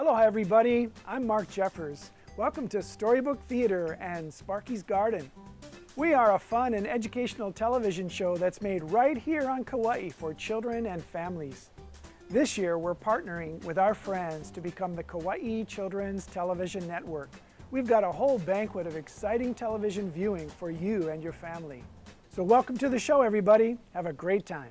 Aloha everybody, I'm Mark Jeffers. Welcome to Storybook Theater and Sparky's Garden. We are a fun and educational television show that's made right here on Kauai for children and families. This year we're partnering with our friends to become the Kauai Children's Television Network. We've got a whole banquet of exciting television viewing for you and your family. So welcome to the show everybody, have a great time.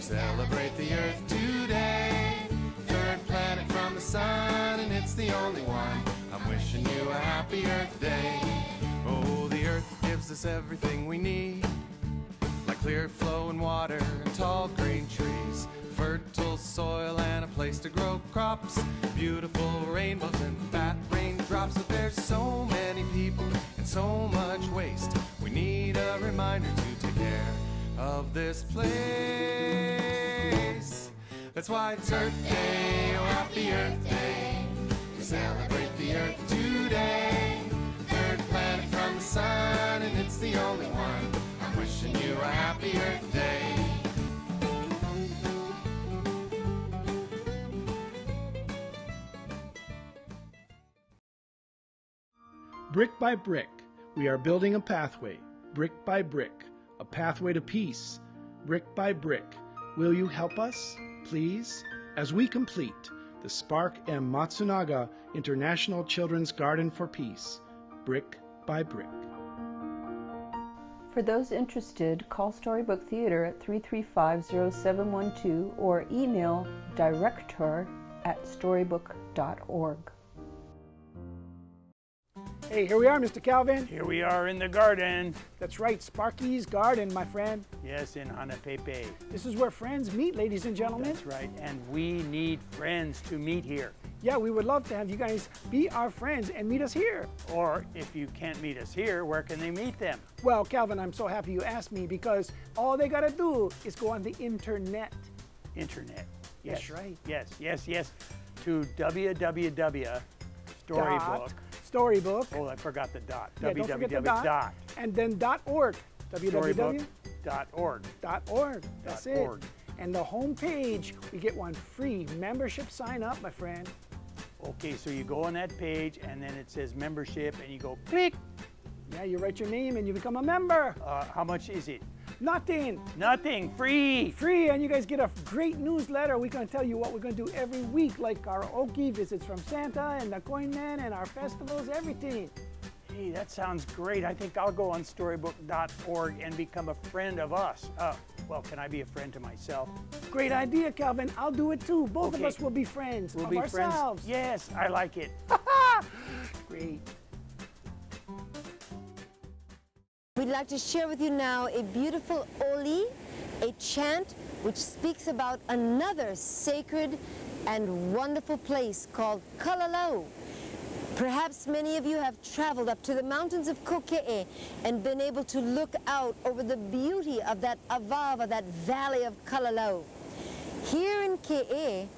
Celebrate the Earth today. Third planet from the sun, and it's the only one. I'm wishing you a happy Earth Day. Oh, the Earth gives us everything we need, like clear flowing water and tall green trees, fertile soil and a place to grow crops, beautiful rainbows and fat raindrops. But there's so many people and so much waste. We need a reminder to take care of this place. That's why it's Earth Day, oh happy Earth Day. We celebrate the Earth today. Third planet from the sun, and it's the only one. I'm wishing you a happy Earth Day. Brick by brick, we are building a pathway, brick by brick. A pathway to peace, brick by brick. Will you help us, please, as we complete the Spark M. Matsunaga International Children's Garden for Peace, brick by brick. For those interested, call Storybook Theater at 335-0712 or email director@storybook.org. Hey, here we are, Mr. Calvin. Here we are in the garden. That's right, Sparky's Garden, my friend. Yes, in Hanapepe. This is where friends meet, ladies and gentlemen. That's right, and we need friends to meet here. Yeah, we would love to have you guys be our friends and meet us here. Or if you can't meet us here, where can they meet them? Well, Calvin, I'm so happy you asked me because all they gotta do is go on the internet. Internet. Yes. That's right. Yes. To www.storybook. Storybook. Oh, I forgot the dot. Yeah, don't forget the www. dot. And then .org. Storybook.org. .org. That's it. .org. And the home page, we get one free membership sign up, my friend. Okay, so you go on that page and then it says membership and you go click. Yeah, you write your name and you become a member. How much is it? Nothing. Nothing. Free. Free, and you guys get a great newsletter. We're going to tell you what we're going to do every week, like our Oki visits from Santa and the Coin Man and our festivals, everything. Hey, that sounds great. I think I'll go on storybook.org and become a friend of us. Well, can I be a friend to myself? Great idea, Calvin. I'll do it too. Both of Okay. us will be friends We'll of be ourselves. friends. Yes, I like it. Great. We'd like to share with you now a beautiful oli, a chant which speaks about another sacred and wonderful place called Kalalau. Perhaps many of you have traveled up to the mountains of Koke'e and been able to look out over the beauty of that avava, that valley of Kalalau. Here in Ke'e,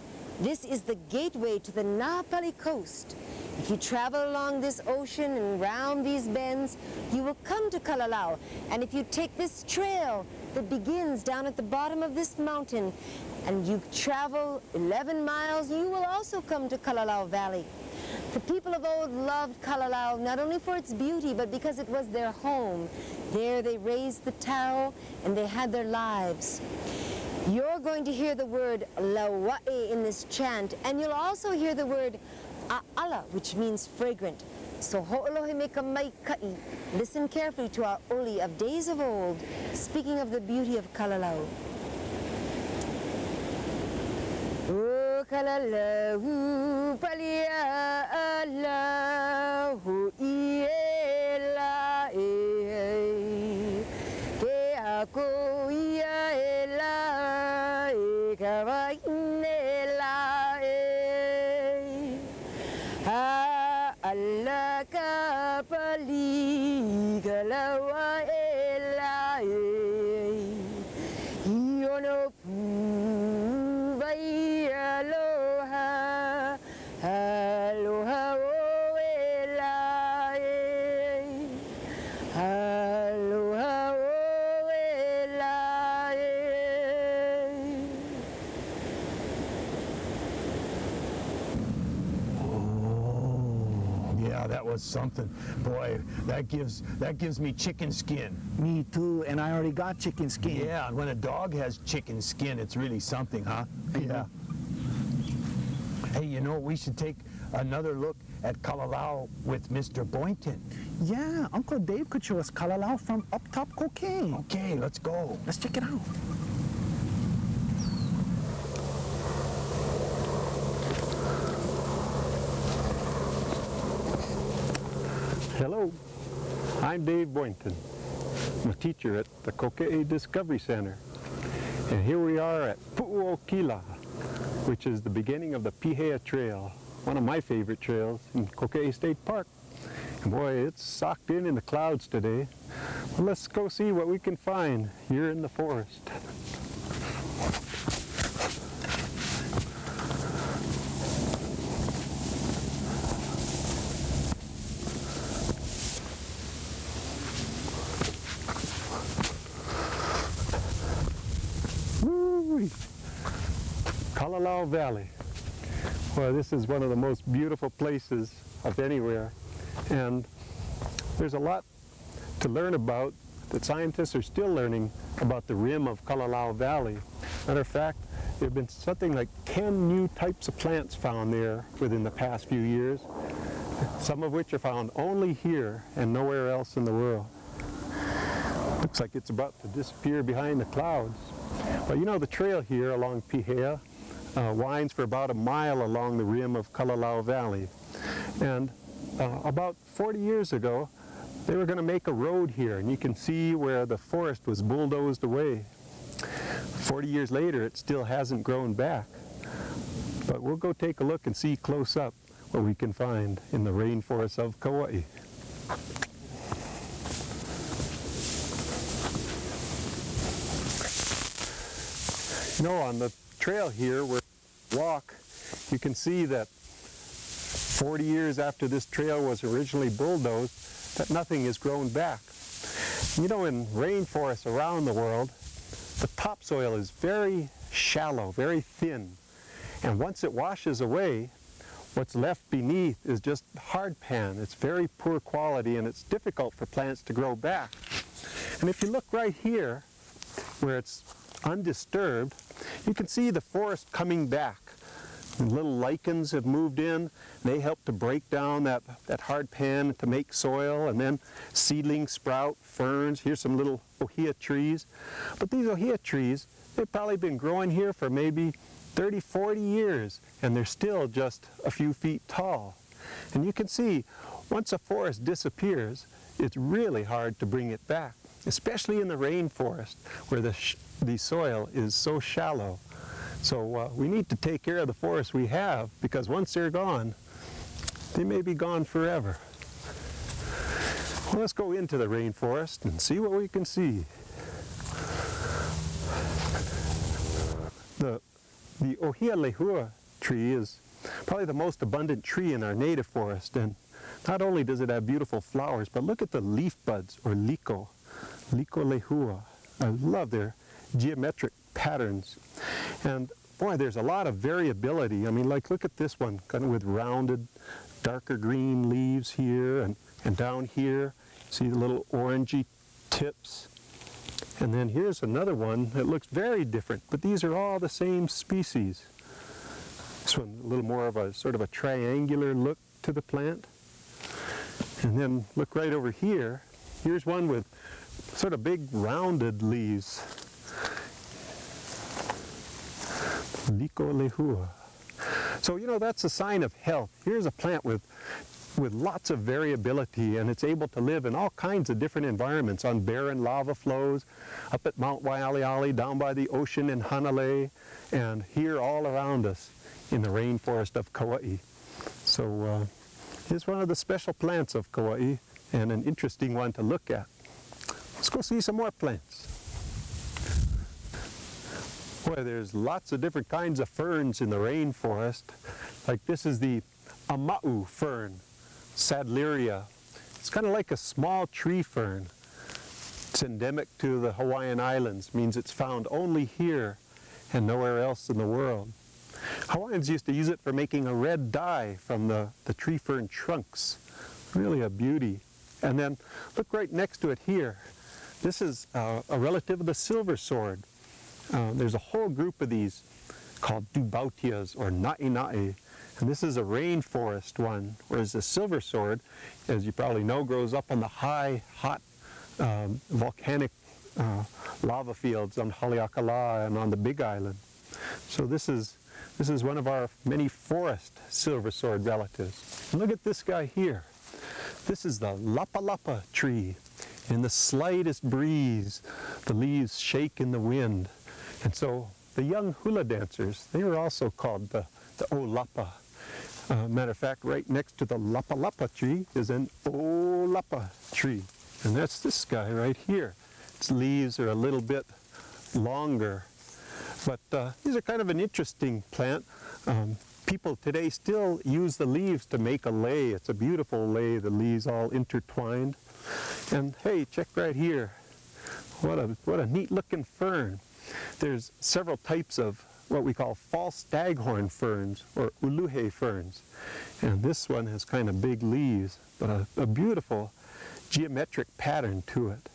this is the gateway to the Napali coast. If you travel along this ocean and round these bends, you will come to Kalalau. And if you take this trail that begins down at the bottom of this mountain and you travel 11 miles, you will also come to Kalalau Valley. The people of old loved Kalalau not only for its beauty, but because it was their home. There they raised the taro and they had their lives. You're going to hear the word lauae in this chant, and you'll also hear the word a'ala, which means fragrant. So ho'olohe me ka mai ka'i. Listen carefully to our oli of days of old, speaking of the beauty of Kalalau. O Kalalau palia alahu iela e ke ako ia ela e kawainela e ha alla ka pali kalawa ela e iono pu vai aloha aloha o ela e was something. Boy, that gives me chicken skin. Me too, and I already got chicken skin. Yeah, and when a dog has chicken skin, it's really something, huh? Yeah. Hey, you know, we should take another look at Kalalau with Mr. Boynton. Yeah, Uncle Dave could show us Kalalau from up top Cocaine. Okay, let's go. Let's check it out. Hello, I'm Dave Boynton. I'm a teacher at the Kokee Discovery Center. And here we are at Pu'uokila, which is the beginning of the Pihea Trail, one of my favorite trails in Kokee State Park. And boy, it's socked in the clouds today. Well, let's go see what we can find here in the forest. Kalalau Valley. Well, this is one of the most beautiful places of anywhere, and there's a lot to learn about that scientists are still learning about the rim of Kalalau Valley. Matter of fact, there have been something like 10 new types of plants found there within the past few years, some of which are found only here and nowhere else in the world. Looks like it's about to disappear behind the clouds. But you know, the trail here along Pihea winds for about a mile along the rim of Kalalau Valley. And about 40 years ago, they were going to make a road here, and you can see where the forest was bulldozed away. 40 years later, it still hasn't grown back. But we'll go take a look and see close up what we can find in the rainforests of Kauai. You know, on the trail here where we walk, you can see that 40 years after this trail was originally bulldozed, that nothing has grown back. You know, in rainforests around the world, the topsoil is very shallow, very thin. And once it washes away, what's left beneath is just hardpan. It's very poor quality, and it's difficult for plants to grow back. And if you look right here, where it's undisturbed, you can see the forest coming back. And little lichens have moved in. They help to break down that hard pan to make soil, and then seedlings sprout, ferns. Here's some little ohia trees. But these ohia trees, they've probably been growing here for maybe 30, 40 years, and they're still just a few feet tall. And you can see, once a forest disappears, it's really hard to bring it back, especially in the rainforest, where the soil is so shallow. So we need to take care of the forests we have, because once they're gone, they may be gone forever. Well, let's go into the rainforest and see what we can see. The ohia lehua tree is probably the most abundant tree in our native forest, and not only does it have beautiful flowers, but look at the leaf buds, or liko lehua. I love their geometric patterns. And boy, there's a lot of variability. I mean, like, look at this one, kind of with rounded, darker green leaves here, and down here, see the little orangey tips. And then here's another one that looks very different, but these are all the same species. This one, a little more of a sort of a triangular look to the plant. And then look right over here. Here's one with sort of big rounded leaves. Liko lehua. So, you know, that's a sign of health. Here's a plant with lots of variability, and it's able to live in all kinds of different environments, on barren lava flows, up at Mount Waialeale, down by the ocean in Hanalei, and here all around us in the rainforest of Kauai. So it's one of the special plants of Kauai, and an interesting one to look at. Let's go see some more plants. Boy, there's lots of different kinds of ferns in the rainforest. Like, this is the ama'u fern, Sadleria. It's kind of like a small tree fern. It's endemic to the Hawaiian Islands, means it's found only here and nowhere else in the world. Hawaiians used to use it for making a red dye from the tree fern trunks. Really a beauty. And then look right next to it here. This is a relative of the silver sword. There's a whole group of these called dubautias or na'i-na'i. And this is a rainforest one, whereas the silver sword, as you probably know, grows up on the high, hot, volcanic lava fields on Haleakala and on the Big Island. So this is one of our many forest silver sword relatives. And look at this guy here. This is the Palapa Tree. In the slightest breeze, the leaves shake in the wind. And so the young hula dancers, they were also called the Olapa. Matter of fact, right next to the Palapa tree is an Olapa tree. And that's this guy right here. Its leaves are a little bit longer. But these are kind of an interesting plant. People today still use the leaves to make a lei. It's a beautiful lei, the leaves all intertwined. And hey, check right here. What a neat looking fern. There's several types of what we call false staghorn ferns or uluhe ferns. And this one has kind of big leaves, but a beautiful geometric pattern to it.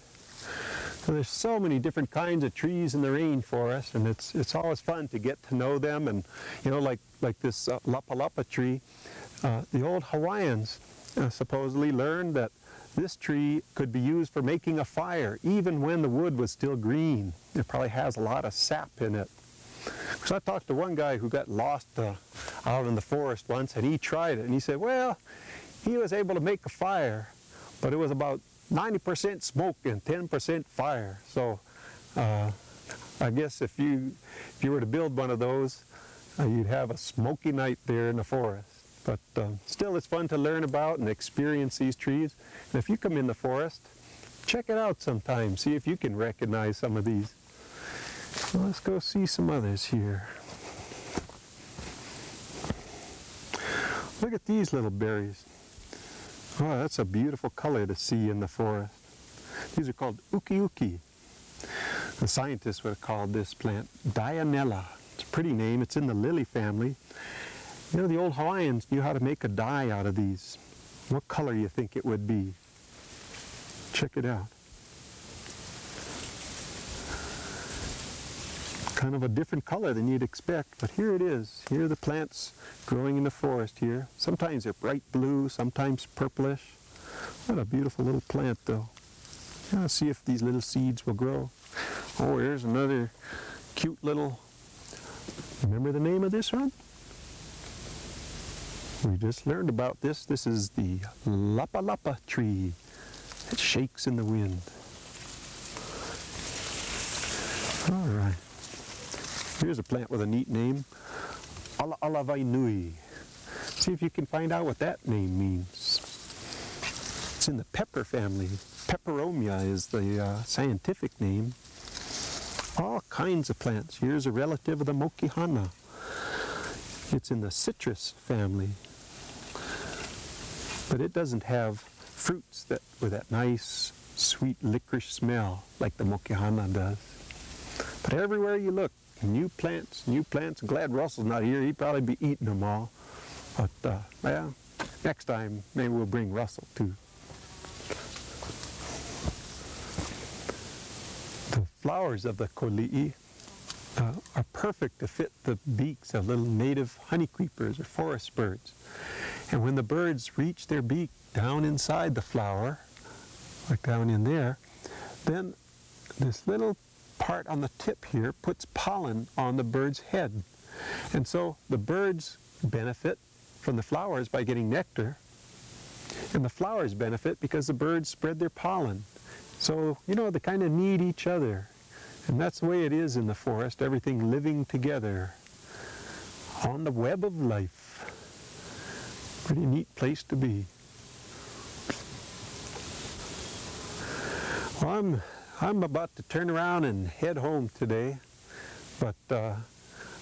So there's so many different kinds of trees in the rainforest, and it's always fun to get to know them. And you know, like this Palapa tree, the old Hawaiians supposedly learned that this tree could be used for making a fire even when the wood was still green. It probably has a lot of sap in it. So I talked to one guy who got lost out in the forest once, and he tried it, and he said, well, he was able to make a fire, but it was about 90% smoke and 10% fire. So I guess if you were to build one of those, you'd have a smoky night there in the forest. But still, it's fun to learn about and experience these trees. And if you come in the forest, check it out sometime. See if you can recognize some of these. Well, let's go see some others here. Look at these little berries. Oh, that's a beautiful color to see in the forest. These are called uki-uki. The scientists would have called this plant Dianella. It's a pretty name. It's in the lily family. You know, the old Hawaiians knew how to make a dye out of these. What color do you think it would be? Check it out. Kind of a different color than you'd expect, but here it is. Here are the plants growing in the forest here. Sometimes they're bright blue, sometimes purplish. What a beautiful little plant, though. Yeah, let's see if these little seeds will grow. Oh, here's another cute little... Remember the name of this one? We just learned about this. This is the Palapa tree. It shakes in the wind. All right. Here's a plant with a neat name, Alavainui. See if you can find out what that name means. It's in the pepper family. Peperomia is the scientific name. All kinds of plants. Here's a relative of the mokihana. It's in the citrus family. But it doesn't have fruits with that nice, sweet licorice smell like the mokihana does. But everywhere you look, new plants, new plants. Glad Russell's not here. He'd probably be eating them all. But, well, next time, maybe we'll bring Russell, too. The flowers of the koli'i are perfect to fit the beaks of little native honey creepers or forest birds. And when the birds reach their beak down inside the flower, like down in there, then this little part on the tip here puts pollen on the bird's head. And so the birds benefit from the flowers by getting nectar, and the flowers benefit because the birds spread their pollen. So, you know, they kind of need each other. And that's the way it is in the forest, everything living together on the web of life. Pretty neat place to be. Well, I'm about to turn around and head home today, but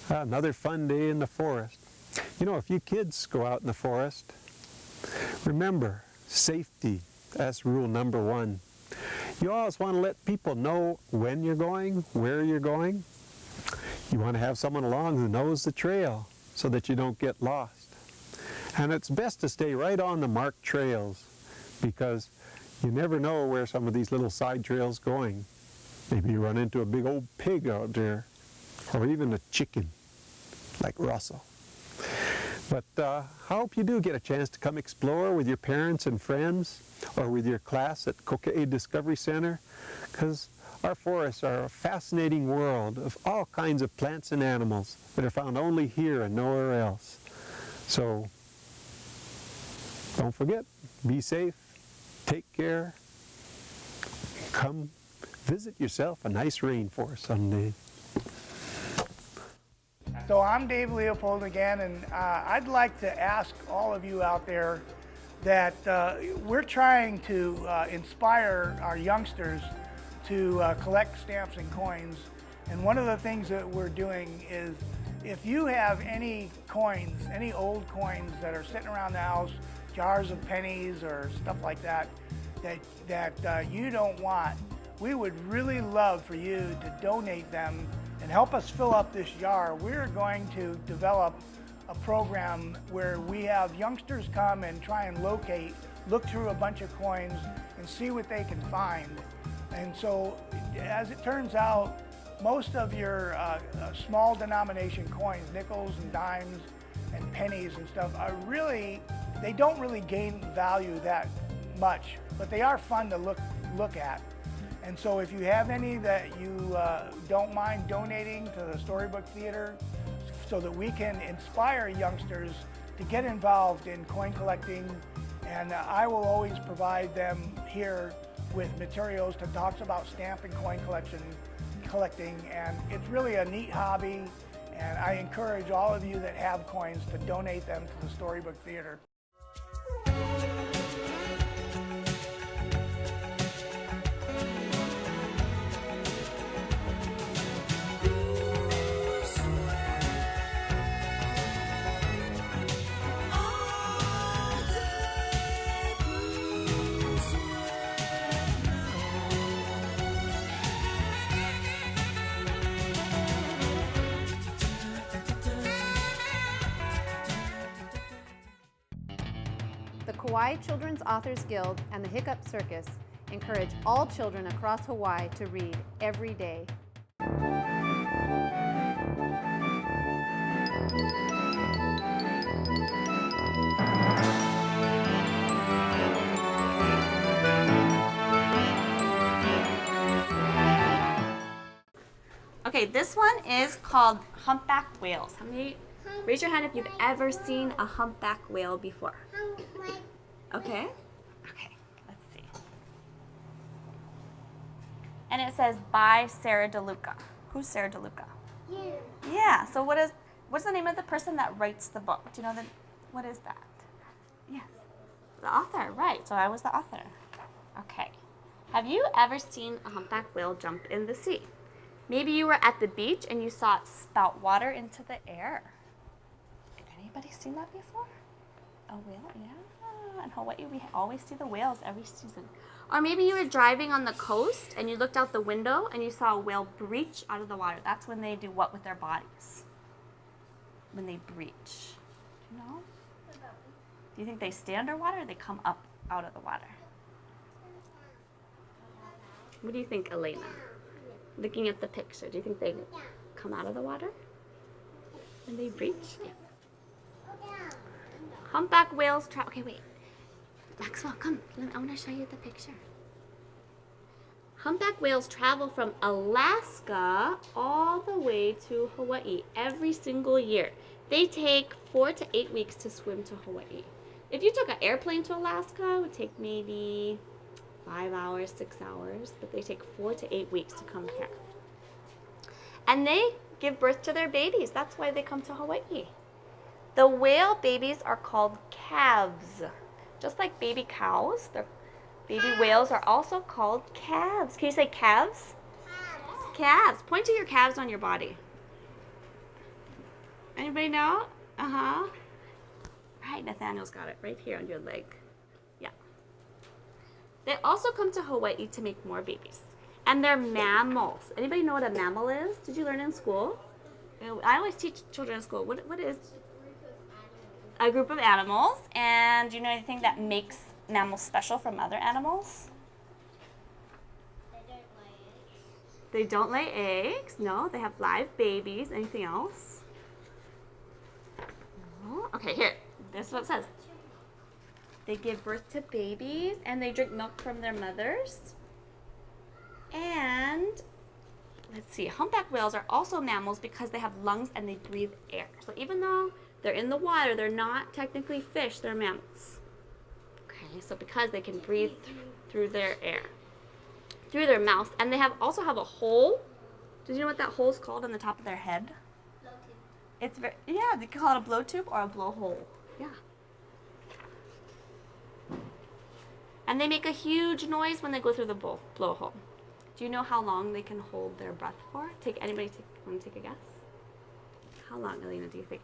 another fun day in the forest. You know, if you kids go out in the forest, remember, safety, that's rule number one. You always want to let people know when you're going, where you're going. You want to have someone along who knows the trail so that you don't get lost. And it's best to stay right on the marked trails. because you never know where some of these little side trails going. Maybe you run into a big old pig out there, or even a chicken, like Russell. But I hope you do get a chance to come explore with your parents and friends, or with your class at Koka'e Discovery Center, because our forests are a fascinating world of all kinds of plants and animals that are found only here and nowhere else. So don't forget, be safe, take care, come visit yourself a nice rainforest someday. So I'm Dave Leopold again, and I'd like to ask all of you out there that we're trying to inspire our youngsters to collect stamps and coins. And one of the things that we're doing is, if you have any coins, any old coins that are sitting around the house, jars of pennies or stuff like that, that you don't want, we would really love for you to donate them and help us fill up this jar. We're going to develop a program where we have youngsters come and try and look through a bunch of coins and see what they can find. And so, as it turns out, most of your small denomination coins, nickels and dimes and pennies and stuff, are really, they don't really gain value that much, but they are fun to look at. And so if you have any that you don't mind donating to the Storybook Theater, so that we can inspire youngsters to get involved in coin collecting, and I will always provide them here with materials to talk about stamp and coin collecting, and it's really a neat hobby, and I encourage all of you that have coins to donate them to the Storybook Theater. The Kauai Children's Authors Guild and the Hiccup Circus encourage all children across Hawaii to read every day. Okay, this one is called Humpback Whales. How many? Raise your hand if you've ever seen a humpback whale before. Okay? Okay, let's see. And it says by Sara DeLuca. Who's Sara DeLuca? You. Yeah, so what's the name of the person that writes the book? Do you know what is that? Yes. The author, right. So I was the author. Okay. Have you ever seen a humpback whale jump in the sea? Maybe you were at the beach and you saw it spout water into the air. Anybody seen that before? A whale? Yeah. In Hawaii, we always see the whales every season. Or maybe you were driving on the coast and you looked out the window and you saw a whale breach out of the water. That's when they do what with their bodies? When they breach. Do you know? Do you think they stay underwater or they come up out of the water? What do you think, Elena? Looking at the picture, do you think they come out of the water when they breach? Yeah. Humpback whales okay, wait. Maxwell, come. I want to show you the picture. Humpback whales travel from Alaska all the way to Hawaii every single year. They take 4 to 8 weeks to swim to Hawaii. If you took an airplane to Alaska, it would take maybe 5 hours, 6 hours, but they take 4 to 8 weeks to come here. And they give birth to their babies. That's why they come to Hawaii. The whale babies are called calves. Just like baby cows, the baby whales are also called calves. Can you say calves? Calves. Calves. Point to your calves on your body. Anybody know? Uh-huh. Right, Nathaniel's got it right here on your leg. Yeah. They also come to Hawaii to make more babies. And they're mammals. Anybody know what a mammal is? Did you learn in school? I always teach children in school. What is a group of animals? And do you know anything that makes mammals special from other animals? They don't lay eggs. No, they have live babies. Anything else? No. Okay, here. This is what it says. They give birth to babies and they drink milk from their mothers. And let's see, humpback whales are also mammals because they have lungs and they breathe air. So even though they're in the water, they're not technically fish, they're mammals. Okay, so because they can breathe through their air, through their mouth, and they also have a hole. Do you know what that hole is called on the top of their head? It's yeah, they call it a blowtube or a blowhole. Yeah. And they make a huge noise when they go through the blowhole. Do you know how long they can hold their breath for? Want to take a guess? How long, Alina, do you think?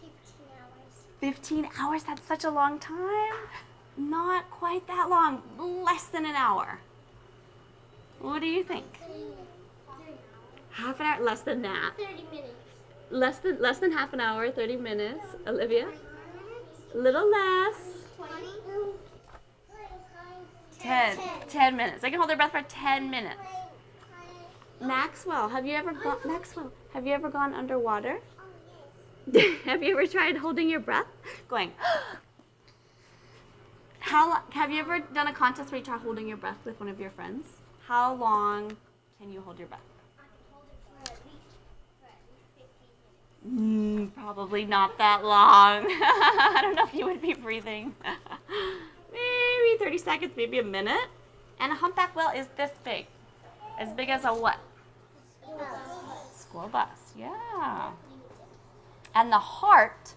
15 hours. 15 hours? That's such a long time. Not quite that long. Less than an hour. What do you think? Half an hour? Less than that. 30 minutes. Less than half an hour, 30 minutes. Olivia? A little less. 20? 10 minutes. They can hold their breath for 10 minutes. Maxwell, have you ever gone underwater? Have you ever tried holding your breath? Going, have you ever done a contest where you try holding your breath with one of your friends? How long can you hold your breath? I can hold it for at least 15 minutes. Probably not that long. I don't know if you would be breathing. Maybe 30 seconds, maybe a minute. And a humpback whale is this big. As big as a what? School bus, yeah. And the heart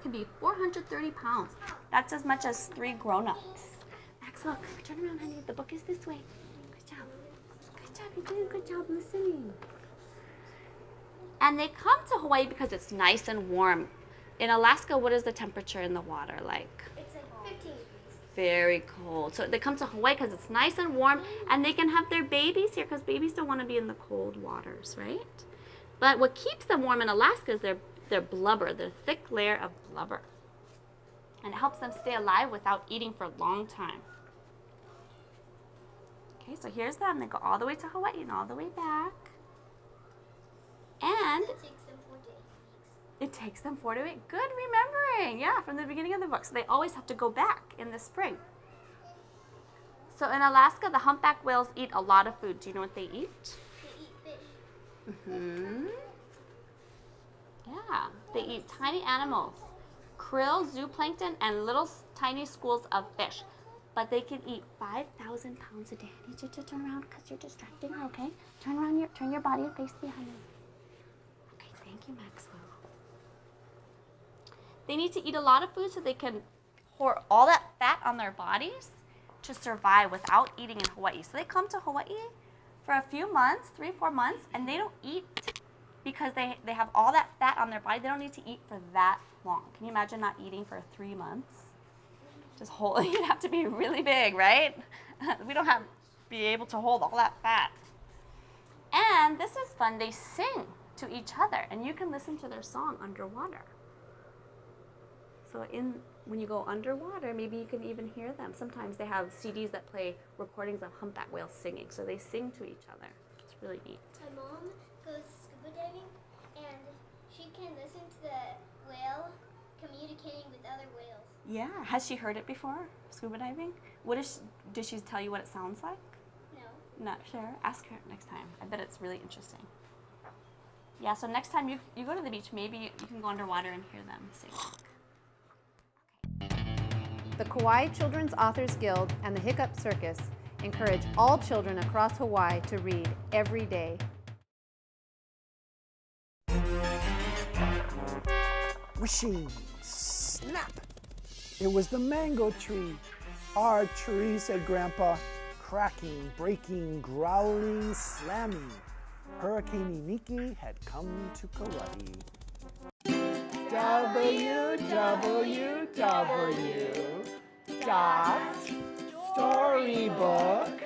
can be 430 pounds. That's as much as 3 grown-ups. Maxwell, turn around, honey. The book is this way. Good job. Good job, you're doing a good job listening. And they come to Hawaii because it's nice and warm. In Alaska, what is the temperature in the water like? It's like 15 degrees. Very cold. So they come to Hawaii because it's nice and warm, and they can have their babies here because babies don't want to be in the cold waters, right? But what keeps them warm in Alaska is their blubber, their thick layer of blubber. And it helps them stay alive without eating for a long time. Okay, so here's them. They go all the way to Hawaii and all the way back. And it takes them 4 to 8 weeks. Good remembering. Yeah, from the beginning of the book. So they always have to go back in the spring. So in Alaska, the humpback whales eat a lot of food. Do you know what they eat? They eat fish. Yeah, they eat tiny animals, krill, zooplankton, and little tiny schools of fish. But they can eat 5,000 pounds a day. I need you to turn around because you're distracting her, okay? Turn your body and face behind you. Okay, thank you, Maxwell. They need to eat a lot of food so they can pour all that fat on their bodies to survive without eating in Hawaii. So they come to Hawaii for a few months, 3-4 months, and they don't eat because they have all that fat on their body. They don't need to eat for that long. Can you imagine not eating for 3 months? Just hold, you'd have to be really big, right? We don't be able to hold all that fat. And this is fun, they sing to each other, and you can listen to their song underwater. So when you go underwater, maybe you can even hear them. Sometimes they have CDs that play recordings of humpback whales singing, so they sing to each other. It's really neat. My mom goes scuba diving, and she can listen to the whale communicating with other whales. Yeah, has she heard it before, scuba diving? Did she tell you what it sounds like? No. Not sure. Ask her next time. I bet it's really interesting. Yeah, so next time you go to the beach, maybe you can go underwater and hear them sing. The Kauai Children's Authors Guild and the Hiccup Circus encourage all children across Hawaii to read every day. Whooshing, snap! It was the mango tree. Our tree, said Grandpa, cracking, breaking, growling, slamming. Hurricane Iniki had come to Kauai. www.storybook.org.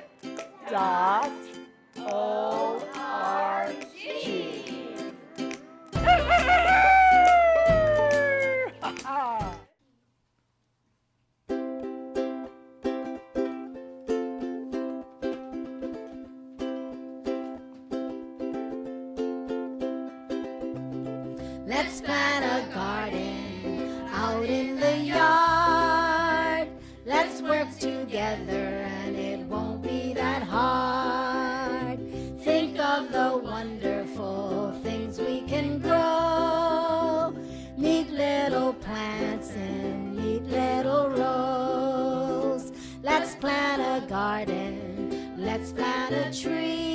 Let's plant a garden out in the yard. Let's work together and it won't be that hard. Think of the wonderful things we can grow. Neat little plants in neat little rows. Let's plant a garden, let's plant a tree.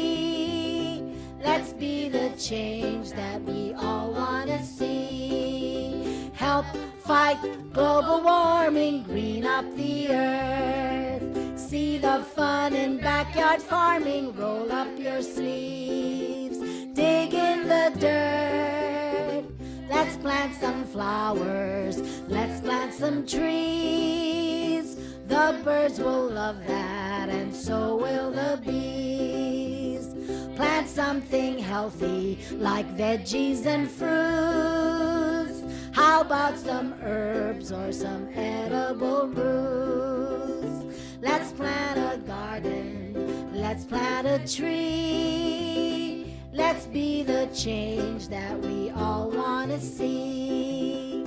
Let's be the change that we all want to see. Help fight global warming, green up the earth. See the fun in backyard farming, roll up your sleeves. Dig in the dirt. Let's plant some flowers, let's plant some trees. The birds will love that and so will the bees. Plant something healthy like veggies and fruits. How about some herbs or some edible roots? Let's plant a garden, let's plant a tree. Let's be the change that we all want to see.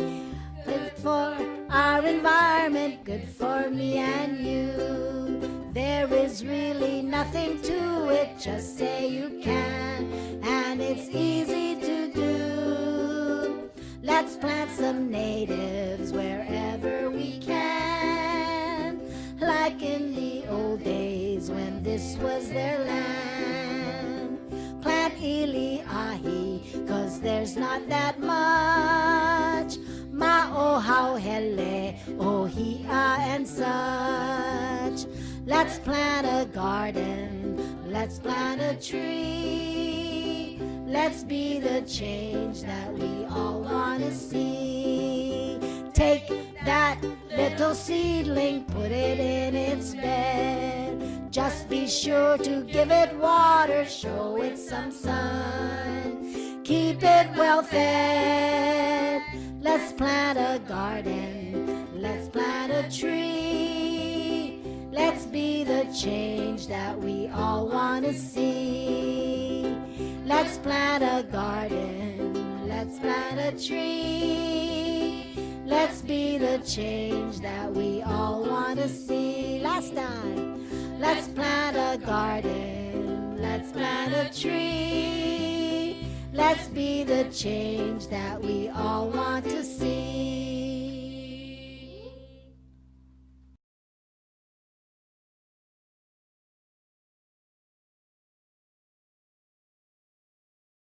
Good for our environment, good for me and you. There is really nothing to it, just say you can, and it's easy to do. Let's plant some natives wherever we can, like in the old days when this was their land. Plant iliahi, 'cause there's not that much. Mauiola, ohia and such. Let's plant a garden, let's plant a tree. Let's be the change that we all want to see. Take that little seedling, put it in its bed. Just be sure to give it water, show it some sun. Keep it well fed. Let's plant a garden, let's plant a tree. Let's be the change that we all want to see. Let's plant a garden, let's plant a tree. Let's be the change that we all want to see. Last time. Let's plant a garden, let's plant a tree. Let's be the change that we all want to see.